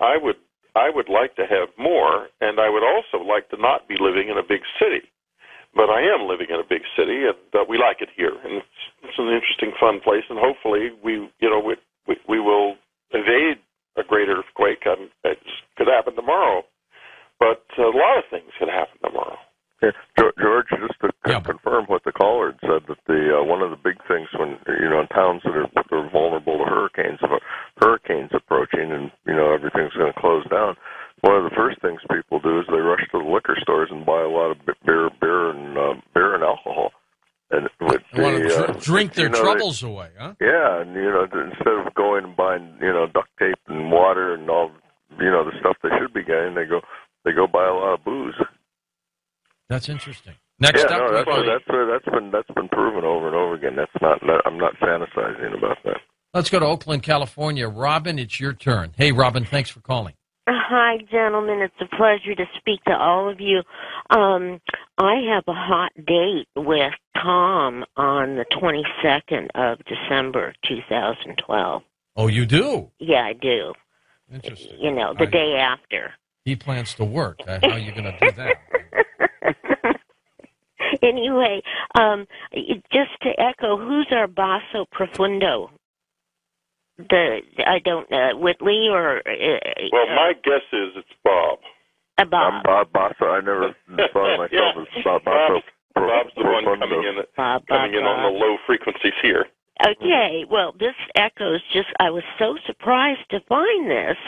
I would like to have more, and I would also like to not be living in a big city. But I am living in a big city, and we like it here, and it's an interesting, fun place. And hopefully, we will evade a great earthquake. It could happen tomorrow, but a lot of things could happen tomorrow. Yeah, George, just to confirm what the caller had said, that the one of the big things when in towns that are vulnerable to hurricanes approaching, and everything's going to close down. One of the first things people do is they rush to the liquor stores and buy a lot of beer and alcohol, and drink their troubles away, huh? Yeah, and instead of going and buying duct tape and water and all the stuff they should be getting, they go buy a lot of booze. That's interesting. Next up, that's been proven over and over again. I'm not fantasizing about that. Let's go to Oakland, California. Robin, it's your turn. Hey, Robin, thanks for calling. Hi, gentlemen. It's a pleasure to speak to all of you. I have a hot date with Tom on the 22nd of December, 2012. Oh, you do? Yeah, I do. Interesting. The day after. He plans to work. How are you going to do that? Anyway, just to echo, who's our basso profundo? I don't know, Whitley or... well, my guess is it's Bob. Bob. I'm Bob Basso. I never thought of myself as Bob Basso. Bob's the one coming in on the low frequencies here. Okay, well, this echoes I was so surprised to find this.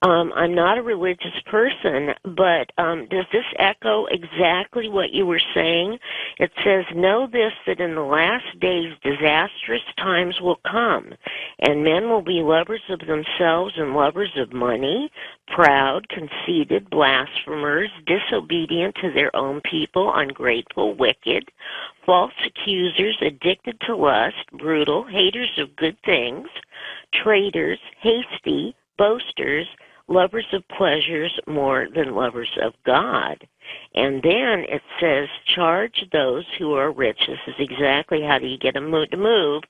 I'm not a religious person, but does this echo exactly what you were saying? It says, know this, that in the last days disastrous times will come, and men will be lovers of themselves and lovers of money, proud, conceited, blasphemers, disobedient to their own people, ungrateful, wicked, false accusers, addicted to lust, brutal, haters of good things, traitors, hasty, boasters, lovers of pleasures more than lovers of God. And then it says, charge those who are rich. This is exactly how do you get them to move.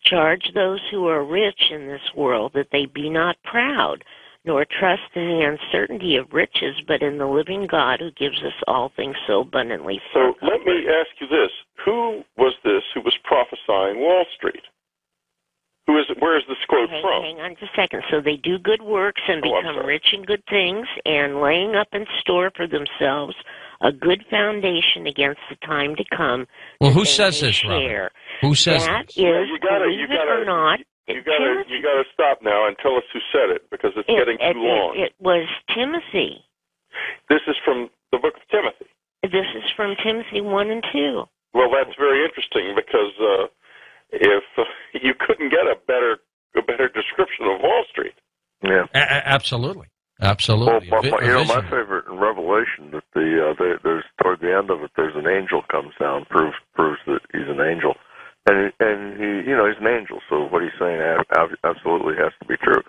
Charge those who are rich in this world that they be not proud, nor trust in the uncertainty of riches, but in the living God who gives us all things so abundantly. So let me ask you this. Who was this who was prophesying Wall Street? Where is this quote from? Hang on just a second. So they do good works and become rich in good things, and laying up in store for themselves a good foundation against the time to come. Well, who says this, Robin? Who says that this? Is, believe it or not, you gotta stop now and tell us who said it, because it's getting too long. It was Timothy. This is from the book of Timothy. This is from Timothy 1 and 2. Well, that's very interesting, because if you couldn't get a better description of Wall Street. Yeah, absolutely. Well, my favorite in Revelation that there's toward the end of it, there's an angel comes down, proves that he's an angel, and he he's an angel, so what he's saying absolutely has to be true.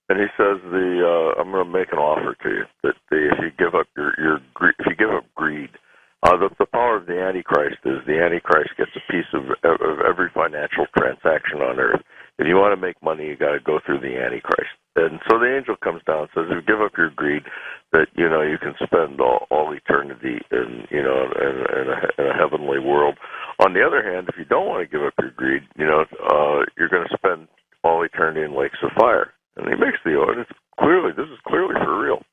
And he says I'm going to make an offer to you that if you give up if you give up greed. The power of the Antichrist is the Antichrist gets a piece of every financial transaction on earth. If you want to make money, you got to go through the Antichrist. And so the angel comes down and says, if you give up your greed, that you can spend all eternity in a heavenly world. On the other hand, if you don't want to give up your greed, you're going to spend all eternity in lakes of fire. And he makes the order. This is clearly for real.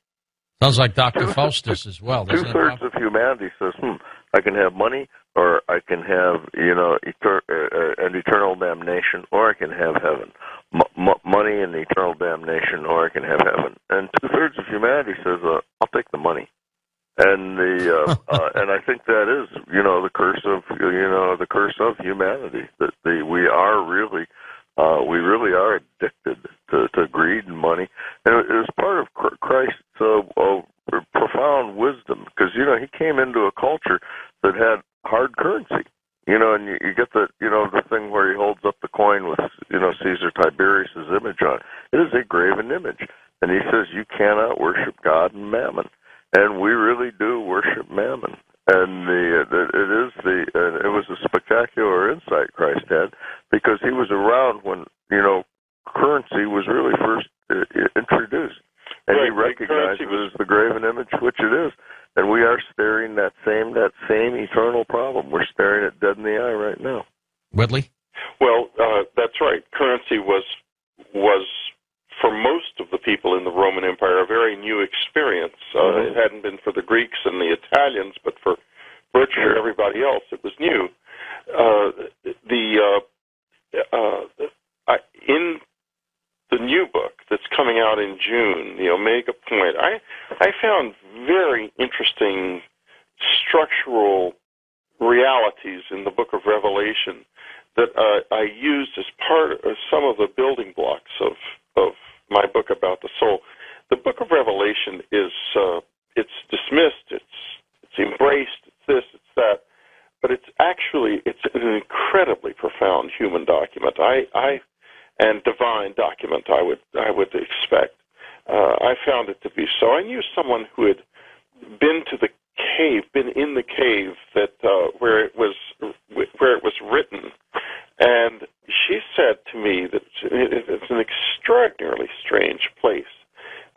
Sounds like Dr. Faustus as well. Two-thirds of humanity says, I can have money, or I can have, an eternal damnation, or I can have heaven. Money and eternal damnation, or I can have heaven. And two-thirds of humanity says, I'll take the money. And and I think that is, the curse of humanity, that we really are addicted to greed and money. And it was part of Christ's profound wisdom, because he came into a culture that had hard currency, and you get the thing where he holds up the coin with Caesar Tiberius's image on it. It is a graven image, and he says you cannot worship God and mammon, and we really do worship mammon. And it was a spectacular insight Christ had, because he was around when currency was really first introduced, and he recognizes it as the graven image, which it is. And we are staring that same eternal problem. We're staring it dead in the eye right now. Whitley? Well, that's right. Currency was for most of the people in the Roman Empire a very new experience. It hadn't been for the Greeks and the Italians, but for virtually everybody else, it was new. In the new book that's coming out in June, The Omega Point, I found very interesting structural realities in the book of Revelation that I used as part of some of the building blocks of my book about the soul. The book of Revelation is it's dismissed, it's embraced, it's this, it's that, but it's an incredibly profound human document. And divine document, I would expect. I found it to be so. I knew someone who had been in the cave that where it was written, and she said to me that it's an extraordinarily strange place.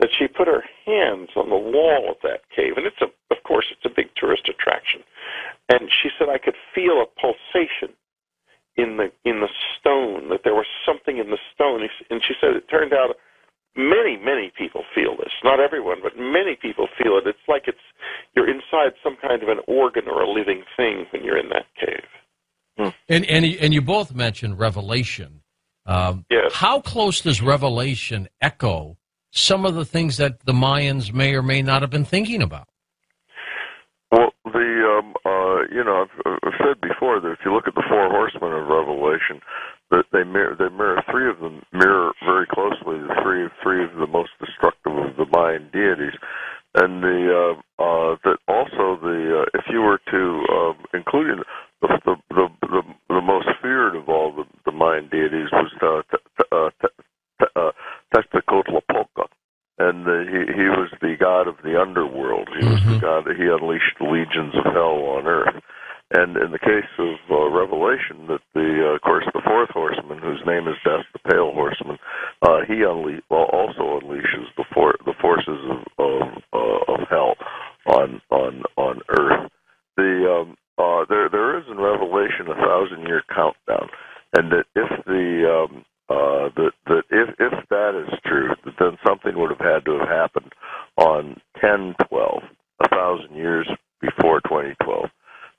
That she put her hands on the wall of that cave, and of course it's a big tourist attraction. And she said I could feel a pulsation in the stone, that there was something in the stone. And she said it turned out many people feel this. Not everyone, but many people feel it. It's like you're inside some kind of an organ or a living thing when you're in that cave. And you both mentioned Revelation. Yes. How close does Revelation echo some of the things that the Mayans may or may not have been thinking about? Well, I've said before that if you look at the four horsemen of Revelation, that they mirror three of them mirror very closely the three of the most destructive of the Mayan deities, and that also if you were to include the most feared of all the Mayan deities was Tezcatlipoca. And he was the god of the underworld. He was the god that he unleashed the legions of hell on earth. And in the case of Revelation, that of course, the fourth horseman, whose name is Death, the pale horseman, he also unleashes the forces of hell on earth. There is in Revelation 1,000-year countdown, and that if that is true, then something would have had to have happened on 1012, 1,000 years before 2012,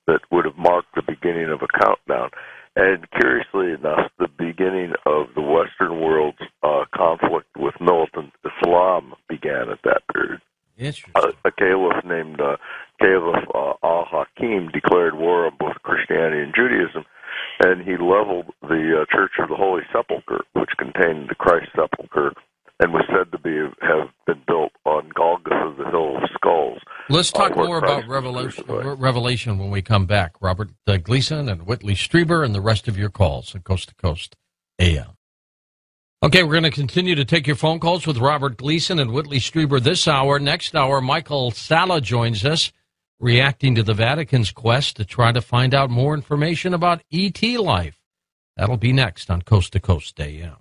that would have marked the beginning of a countdown. And curiously enough, the beginning of the Western world's conflict with militant Islam began at that period. Interesting. A caliph named Caliph al-Hakim declared war on both Christianity and Judaism, and he leveled the Church of the Holy Sepulchre, which contained the Christ sepulchre, and was said to have been built on Golgotha, the Hill of Skulls. Let's talk more about Revelation when we come back. Robert Gleason and Whitley Strieber and the rest of your calls at Coast to Coast AM. Okay, we're going to continue to take your phone calls with Robert Gleason and Whitley Strieber this hour. Next hour, Michael Salla joins us, reacting to the Vatican's quest to try to find out more information about E.T. life. That'll be next on Coast to Coast AM.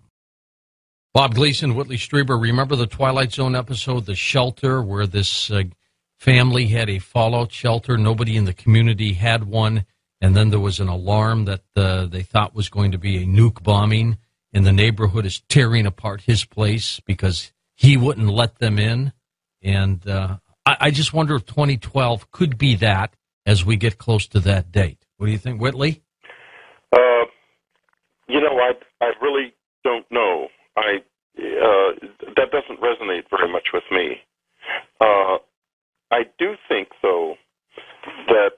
Bob Gleason, Whitley Strieber, remember the Twilight Zone episode, The Shelter, where this family had a fallout shelter. Nobody in the community had one, and then there was an alarm that they thought was going to be a nuke bombing, and the neighborhood is tearing apart his place because he wouldn't let them in. And I just wonder if 2012 could be that as we get close to that date. What do you think, Whitley? I really don't know. That doesn't resonate very much with me. I do think, though, that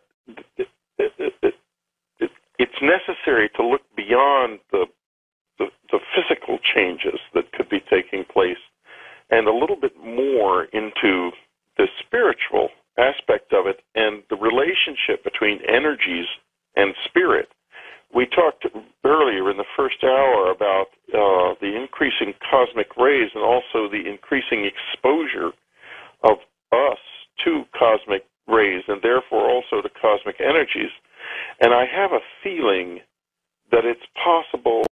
it's necessary to look beyond the physical changes that could be taking place and a little bit more into the spiritual aspect of it and the relationship between energies and spirit. We talked earlier in the first hour about the increasing cosmic rays and also the increasing exposure of us to cosmic rays and therefore also to cosmic energies. And I have a feeling